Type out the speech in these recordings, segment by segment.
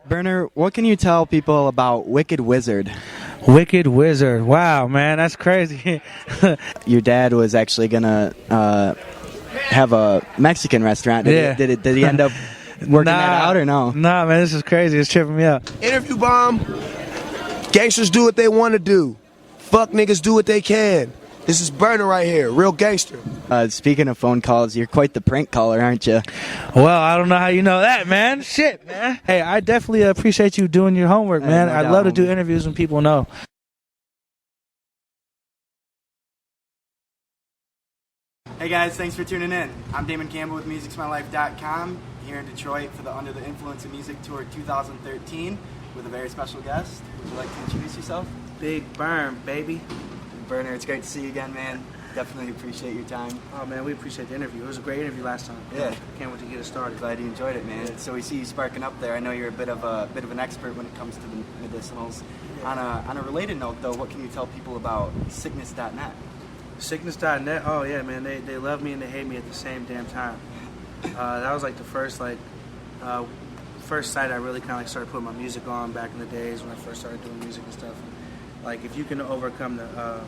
Berner, what can you tell people about Wicked Wizard? Wicked Wizard. Wow, man, that's crazy. Your dad was actually gonna have a Mexican restaurant. Did he end up working that out or no? Nah, man, this is crazy. It's tripping me out. Interview bomb. Gangsters do what they want to do. Fuck niggas do what they can. This is Berner right here, real gangster. Speaking of phone calls, you're quite the prank caller, aren't you? Well, I don't know how you know that, man. Shit, man. Hey, I definitely appreciate you doing your homework, man. No I'd doubt, love to do homie. interviews when people know. Hey guys, thanks for tuning in. I'm Damon Campbell with Music'sMyLife.com here in Detroit for the Under the Influence of Music Tour 2013 with a very special guest. Would you like to introduce yourself? Big Burn, baby. Berner, it's great to see you again, man. Definitely appreciate your time. Oh, man, we appreciate the interview. It was a great interview last time. Yeah. Can't wait to get it started. Glad you enjoyed it, man. So we see you sparking up there. I know you're a bit of an expert when it comes to the medicinals. Yeah. On a related note, though, what can you tell people about sickness.net? Sickness.net, oh yeah, man, they love me and they hate me at the same damn time. That was like the first site I really kind of started putting my music on back in the days when I first started doing music and stuff. Like, if you can overcome the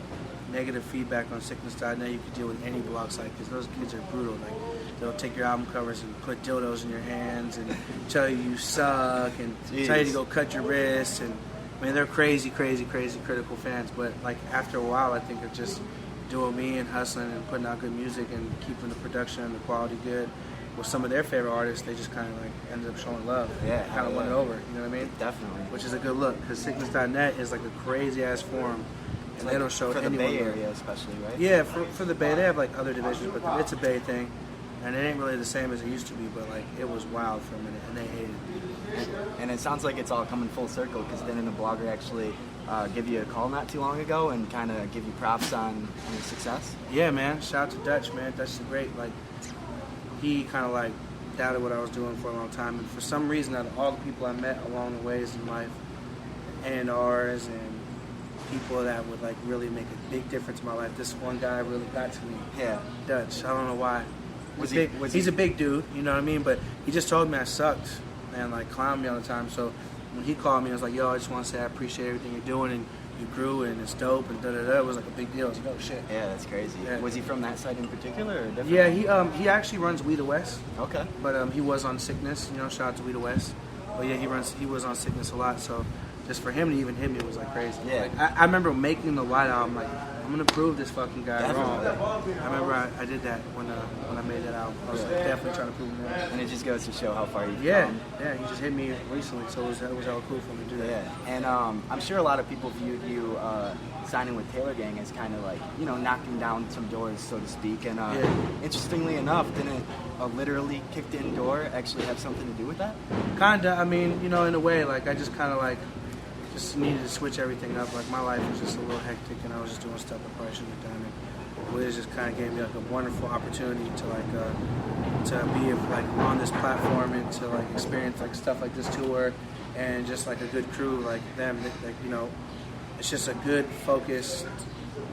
negative feedback on sickness.net, you can deal with any blog site, because those kids are brutal. Like, they'll take your album covers and put dildos in your hands and tell you suck and tell you to go cut your wrists. And I mean, they're crazy critical fans. But like, after a while, I think of just doing me and hustling and putting out good music and keeping the production and the quality good with some of their favorite artists, they just kind of like ended up showing love. Yeah, Kind of won it over, you know what I mean? Definitely. Which is a good look, because sickness.net is like a crazy ass forum, and they don't show for the anyone Bay love. Area, especially, right? Yeah, for the Bay, they have like other divisions, but it's a Bay thing, and it ain't really the same as it used to be. But like, it was wild for a minute, and they hated it. And it sounds like it's all coming full circle, because then the blogger actually give you a call not too long ago and kind of give you props on your success. Yeah, man. Shout out to Dutch, man. Dutch is great. Like, he kind of like doubted what I was doing for a long time, and for some reason, out of all the people I met along the ways in life, A&Rs and people that would like really make a big difference in my life, this one guy really got to me. Yeah. Dutch. I don't know why. Was He's a big dude, you know what I mean? But he just told me I sucked and like clowned me all the time. So when he called me, I was like, yo, I just want to say I appreciate everything you're doing, and you grew and it's dope and da-da-da. It was like a big deal. I was like, oh shit. Yeah, that's crazy. Yeah. Was he from that side in particular, or different? Yeah, he actually runs We the West. Okay. But he was on Sickness, you know, shout out to We the West. But yeah, he was on Sickness a lot, so just for him to even hit me was like crazy. Yeah. Like, I remember making the White Album, like, I'm gonna prove this fucking guy wrong. I remember I did that when I made that album. I was like, definitely trying to prove him wrong. And it just goes to show how far you've come. Yeah, he just hit me recently, so it was hella cool for me to do that. Yeah, and I'm sure a lot of people viewed you signing with Taylor Gang as kind of like, you know, knocking down some doors, so to speak. And interestingly enough, didn't a literally kicked in door actually have something to do with that? Kinda, I mean, you know, in a way, like, I just kind of like, just needed to switch everything up. Like, my life was just a little hectic, and I was just doing stuff I probably shouldn't have done. And Wiz just kind of gave me like a wonderful opportunity to be like on this platform and to like experience like stuff like this tour, and just like a good crew like them. Like, you know, it's just a good, focused,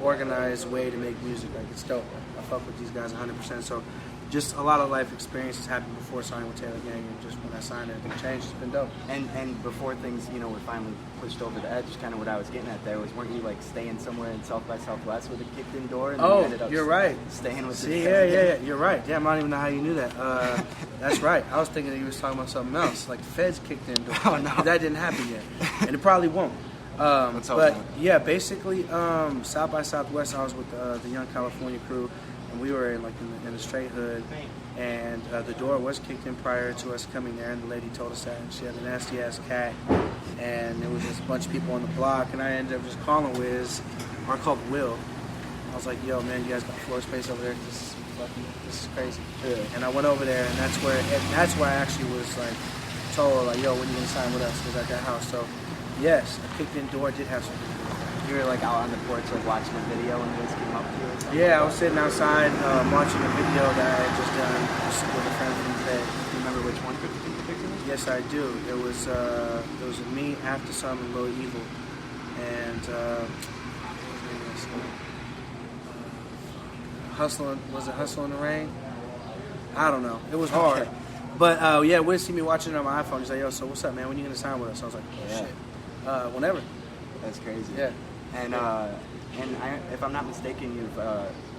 organized way to make music. Like, it's dope. I fuck with these guys 100%. So just a lot of life experiences happened before signing with Taylor Gang, and just when I signed, everything changed. It's been dope. And before things, you know, were finally pushed over the edge, kind of what I was getting at there was, weren't you like staying somewhere in South by Southwest with a kicked in door? And then you ended up you're right. Staying with Yeah, you're right. Damn, I don't even know how you knew that. That's right. I was thinking that you was talking about something else, like the feds kicked in door. Oh, no. That didn't happen yet, and it probably won't. But yeah, basically, South by Southwest, I was with the Young California crew, and we were in the straight hood, and the door was kicked in prior to us coming there, and the lady told us that, and she had a nasty ass cat, and there was just a bunch of people on the block, and I ended up just calling Wiz, or I called Will. I was like, yo, man, you guys got floor space over there? This is crazy. Yeah. And I went over there, and that's where I actually was like told, like, yo, when you gonna sign with us? Because at that house. So yes, a kicked in door did have something to do with that. You were like out on the porch, like watching a video, and Wiz came up to you or something? Yeah, I was sitting outside watching a video that I had just done with a friend from the Bay. Do you remember which one particularly? Yes, I do. It was me, After Some, and Lil Evil, and Hustle in the Rain? I don't know. It was hard. But yeah, Wiz see me watching it on my iPhone. He's like, yo, so what's up, man? When you gonna sign with us? I was like, oh shit, whenever. That's crazy. Yeah. And if I'm not mistaken, you've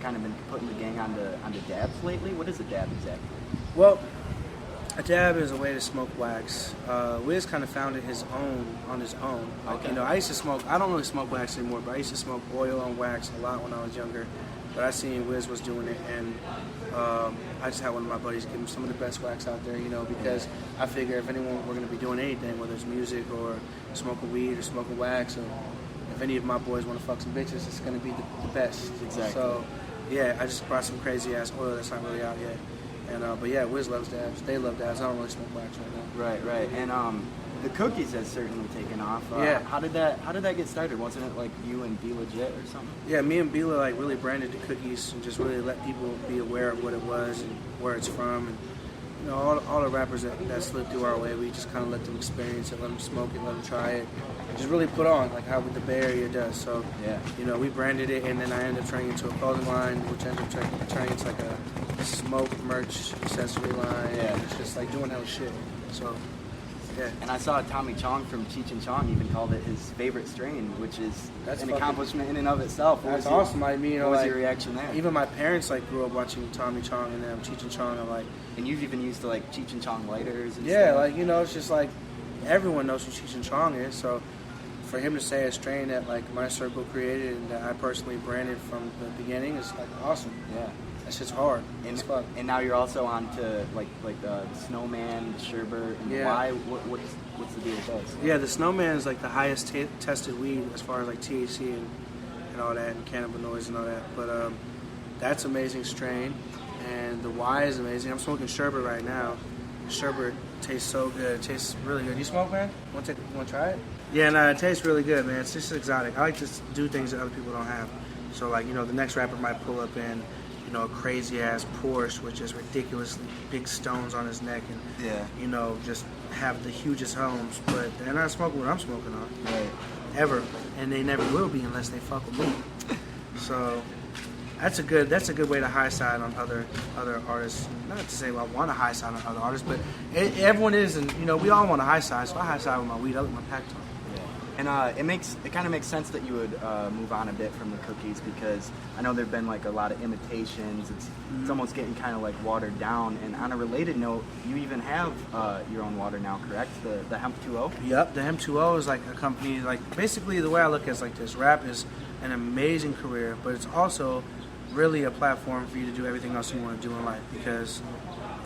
kind of been putting the gang onto dabs lately. What is a dab exactly? Well, a dab is a way to smoke wax. Wiz kind of found it on his own. Like, Okay. you know, I used to smoke. I don't really smoke wax anymore, but I used to smoke oil on wax a lot when I was younger. But I seen Wiz was doing it, and I just had one of my buddies give him some of the best wax out there, you know, because I figure if anyone we're gonna be doing anything, whether it's music or smoking weed or smoking wax, or if any of my boys want to fuck some bitches, it's gonna be the best. Exactly. So yeah, I just brought some crazy ass oil that's not really out yet. And but yeah, Wiz loves dabs. They love dabs. I don't really smoke wax right now. Right. And the cookies has certainly taken off. Yeah. How did that get started? Wasn't it like you and Be Legit or something? Yeah, me and Bila like really branded the cookies and just really let people be aware of what it was and where it's from. And you know, all the rappers that slid through our way, we just kind of let them experience it, let them smoke it, let them try it, and just really put on like how the Bay Area does. So Yeah. you know, we branded it, and then I ended up turning into a clothing line, which ended up turning into like a smoke merch accessory line. Yeah. And it's just like doing hell shit. So yeah. And I saw Tommy Chong from Cheech and Chong even called it his favorite strain, which is That's an fucking- accomplishment in and of itself. What That's was your- awesome. I mean, you know, what was like, your reaction there? even my parents like grew up watching Tommy Chong and them Cheech and Chong. I'm like, And you've even used to like Cheech and Chong lighters and yeah, stuff. like, you know, it's just like everyone knows who Cheech and Chong is. So for him to say a strain that like my circle created and that I personally branded from the beginning is like awesome. Yeah. That shit's hard. And, It's fuck. and now you're also on to like the Snowman, the Sherbert, and the Yeah. Y. What's the deal with those? Yeah, the Snowman is like the highest tested weed as far as like THC and all that and cannabinoids and all that. But that's amazing strain, and the Y is amazing. I'm smoking Sherbert right now. Sherbert tastes so good. It tastes really good. You smoke, man? Want to try it? Yeah, no, it tastes really good, man. It's just exotic. I like to do things that other people don't have. So like, you know, the next rapper might pull up in, you know, a crazy ass Porsche with just ridiculously big stones on his neck and Yeah. you know, just have the hugest homes, but they're not smoking what I'm smoking on. Right. Ever. And they never will be unless they fuck with me. So that's a good way to high side on other artists. Not to say I want to high side on other artists, but everyone is, and you know, we all want to high side, so I high side with my weed. I let my pack talk. And it kind of makes sense that you would move on a bit from the cookies, because I know there've been like a lot of imitations. It's almost getting kind of like watered down. And on a related note, you even have your own water now, correct? The Hemp 2.0. Yep, the Hemp 2.0 is like a company, like basically the way I look at it is like this. Rap is an amazing career, but it's also really a platform for you to do everything else you want to do in life, because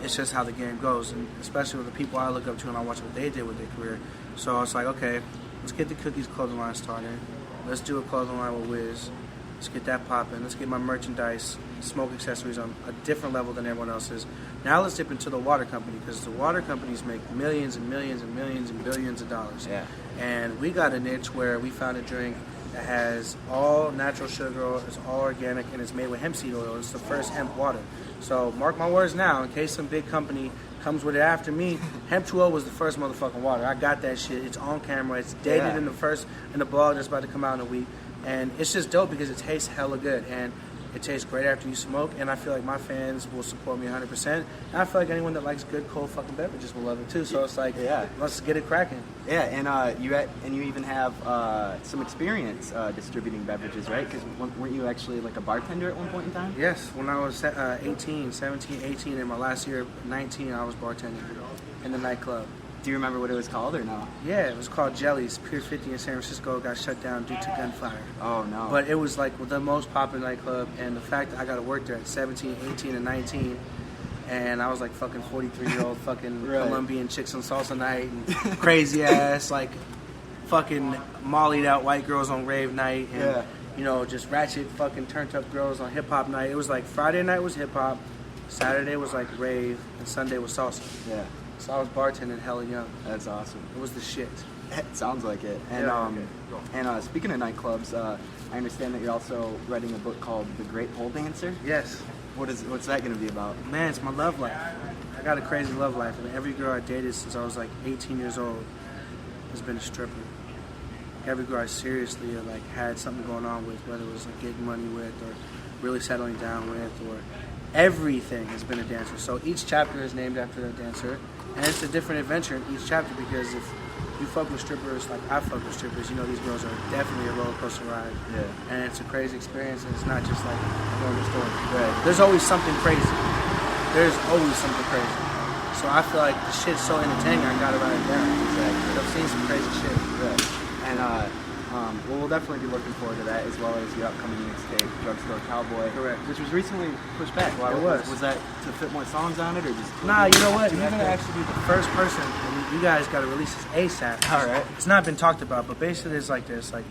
it's just how the game goes, and especially with the people I look up to and I watch what they did with their career. So it's like, okay, let's get the cookies clothing line started. Let's do a clothing line with Wiz. Let's get that popping. Let's get my merchandise, smoke accessories on a different level than everyone else's. Now let's dip into the water company, because the water companies make millions and millions and millions and billions of dollars. Yeah. And we got a niche where we found a drink that has all natural sugar, it's all organic, and it's made with hemp seed oil. It's the first hemp water. So mark my words now, in case some big company comes with it after me, Hemp 2.0 was the first motherfucking water. I got that shit. It's on camera. It's dated in the blog that's about to come out in a week. And it's just dope because it tastes hella good. And it tastes great after you smoke. And I feel like my fans will support me 100%. And I feel like anyone that likes good, cold fucking beverages will love it too. So it's like, let's get it cracking. Yeah, and you even have some experience distributing beverages, right? Because weren't you actually like a bartender at one point in time? Yes, when I was 17, 18, and my last year, 19, I was bartending in the nightclub. Do you remember what it was called or no? Yeah, it was called Jellies. Pier 50 in San Francisco got shut down due to gunfire. Oh, no. But it was like the most popular nightclub, and the fact that I got to work there at 17, 18, and 19, and I was like fucking 43-year-old fucking Colombian chicks on salsa night, and crazy ass like fucking mollied out white girls on rave night, and you know, just ratchet fucking turned up girls on hip hop night. It was like Friday night was hip hop, Saturday was like rave, and Sunday was salsa. Yeah. So I was bartending hella young. That's awesome. It was the shit. It sounds like it. And speaking of nightclubs, I understand that you're also writing a book called The Great Pole Dancer. Yes. What's that going to be about? Man, it's my love life. I got a crazy love life, and every girl I dated since I was like 18 years old has been a stripper. Every girl I seriously like had something going on with, whether it was like getting money with, or really settling down with, or everything has been a dancer. So each chapter is named after a dancer, and it's a different adventure in each chapter, because if you fuck with strippers like I fuck with strippers, you know these girls are definitely a roller coaster ride. Yeah. And it's a crazy experience, and it's not just like a normal story. Right. There's always something crazy. There's always something crazy. So I feel like the shit's so entertaining, I gotta write it down. Exactly. I've seen some crazy shit. Right. And well, we'll definitely be looking forward to that, as well as your upcoming mixtape, Drugstore Cowboy. Correct. Which was recently pushed back. Why, It was. Was that to fit more songs on it, or just? Nah, you know what? You're gonna actually be the first person, and you guys gotta release this ASAP. All right. It's not been talked about, but basically it's like this. Like,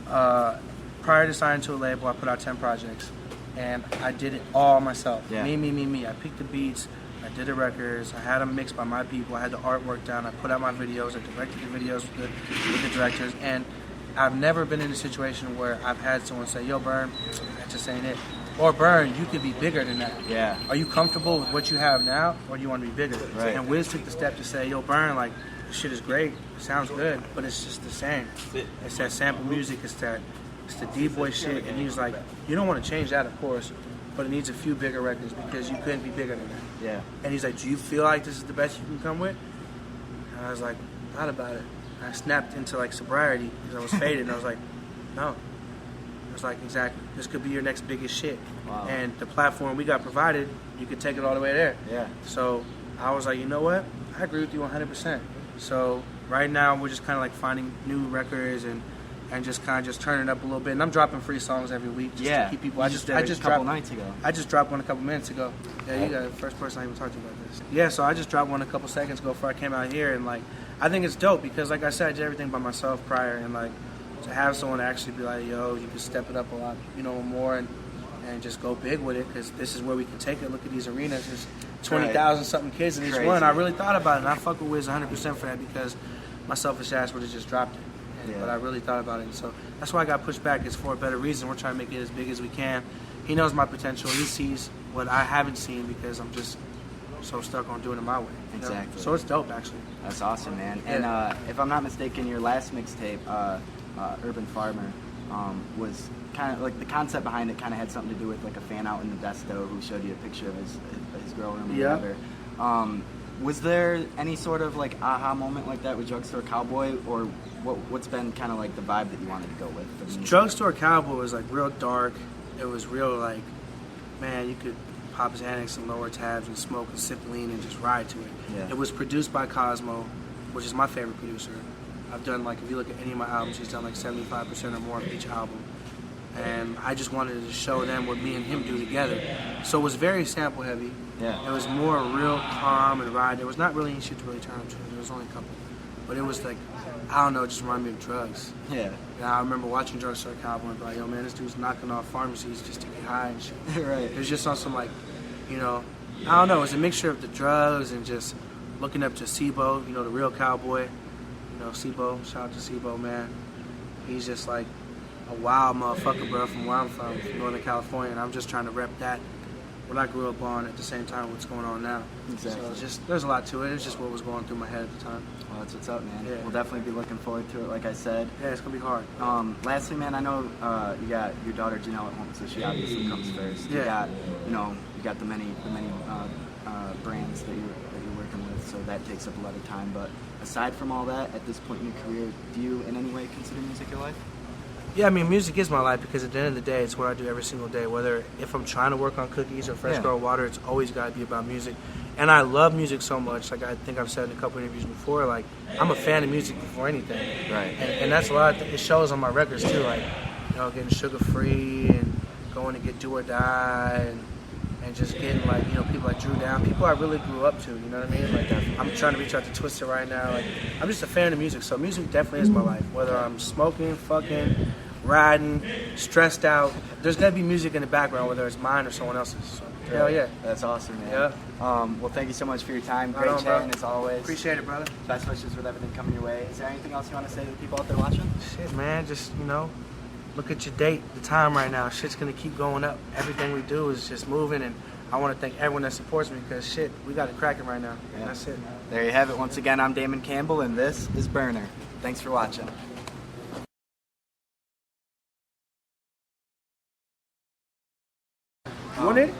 prior to signing to a label, I put out 10 projects, and I did it all myself. Yeah. Me. I picked the beats, I did the records, I had them mixed by my people, I had the artwork down, I put out my videos, I directed the videos with the directors, and I've never been in a situation where I've had someone say, yo, Bern, that just ain't it. Or, Bern, you could be bigger than that. Yeah. Are you comfortable with what you have now, or do you want to be bigger? Right. And Wiz took the step to say, yo, Bern, like, this shit is great, it sounds good, but it's just the same. It's that sample music, it's the D-boy shit, and he was like, you don't want to change that, of course, but it needs a few bigger records because you couldn't be bigger than that. Yeah. And he's like, do you feel like this is the best you can come with? And I was like, thought about it. I snapped into like sobriety because I was faded, and I was like, no. I was like, exactly. This could be your next biggest shit. Wow. And the platform we got provided, you could take it all the way there. Yeah. So I was like, you know what? I agree with you 100%. So right now we're just kind of like finding new records and just kind of just turning it up a little bit. And I'm dropping free songs every week just to keep people. I just did a couple nights ago. I just dropped one a couple minutes ago. Yeah, you got the first person I even talked to about this. Yeah, so I just dropped one a couple seconds ago before I came out here, and like I think it's dope because like I said, I did everything by myself prior, and like to have someone actually be like, yo, you can step it up a lot, you know, more and just go big with it, because this is where we can take it. Look at these arenas, there's 20,000 something kids in each one. I really thought about it, and I fuck with Wiz 100% for that, because my selfish ass would have just dropped it. But I really thought about it, so that's why I got pushed back. It's for a better reason. We're trying to make it as big as we can. He knows my potential. He sees what I haven't seen because I'm just so stuck on doing it my way. Exactly. So it's dope, actually. That's awesome, man. Yeah. And if I'm not mistaken, your last mixtape, Urban Farmer, was kind of like the concept behind it kind of had something to do with like a fan out in the Desto who showed you a picture of his girl room or whatever. Was there any sort of like aha moment like that with Drugstore Cowboy, or what's been kind of like the vibe that you wanted to go with? For the music? Drugstore Cowboy was like real dark. It was real like, man, you could pop his annex and lower tabs and smoke and sip lean and just ride to it. Yeah. It was produced by Cosmo, which is my favorite producer. I've done like, if you look at any of my albums, he's done like 75% or more of each album. And I just wanted to show them what me and him do together. So it was very sample heavy. Yeah. It was more real calm and ride. There was not really any shit to really turn up to. There was only a couple. But it was like, I don't know, it just reminded me of drugs. Yeah. And I remember watching Drugstore Cowboy and be like, yo man, this dude's knocking off pharmacies just to get high and shit. Right. It was just on some like, you know, I don't know, it was a mixture of the drugs and just looking up to Sibo, you know, the real cowboy. You know, Sibo, shout out to Sibo, man. He's just like a wild motherfucker, bro, from where I'm from Northern California, and I'm just trying to rep that what I grew up on at the same time what's going on now. Exactly. So it's just, there's a lot to it. It's just what was going through my head at the time. Well, that's what's up, man. Yeah. We'll definitely be looking forward to it, like I said. Yeah, it's gonna be hard. Lastly, man, I know you got your daughter Janelle at home, so she obviously comes first. Yeah. You got the many brands that you're working with, so that takes up a lot of time. But aside from all that, at this point in your career, do you in any way consider music your life? Yeah, I mean, music is my life because at the end of the day, it's what I do every single day. Whether if I'm trying to work on cookies or fresh girl water, it's always got to be about music. And I love music so much. Like I think I've said in a couple interviews before, like I'm a fan of music before anything. Right. And that's a lot. It shows on my records too. Like, you know, getting sugar free and going to get Do or Die and just getting like, you know, people like Drew Down, people I really grew up to. You know what I mean? Like I'm trying to reach out to Twister right now. Like I'm just a fan of music. So music definitely is my life. Whether I'm smoking, fucking, riding, stressed out, there's gonna be music in the background, whether it's mine or someone else's. So, hell yeah. That's awesome, man. Yeah. Well, thank you so much for your time. Great chatting as always. Appreciate it, brother. Best wishes with everything coming your way. Is there anything else you want to say to the people out there watching? Shit, man, just, you know, look at your date, the time right now. Shit's gonna keep going up. Everything we do is just moving, and I want to thank everyone that supports me because shit, we got it cracking right now. Yeah. That's it. There you have it. Once again, I'm Damon Campbell, and this is Berner. Thanks for watching. You want it?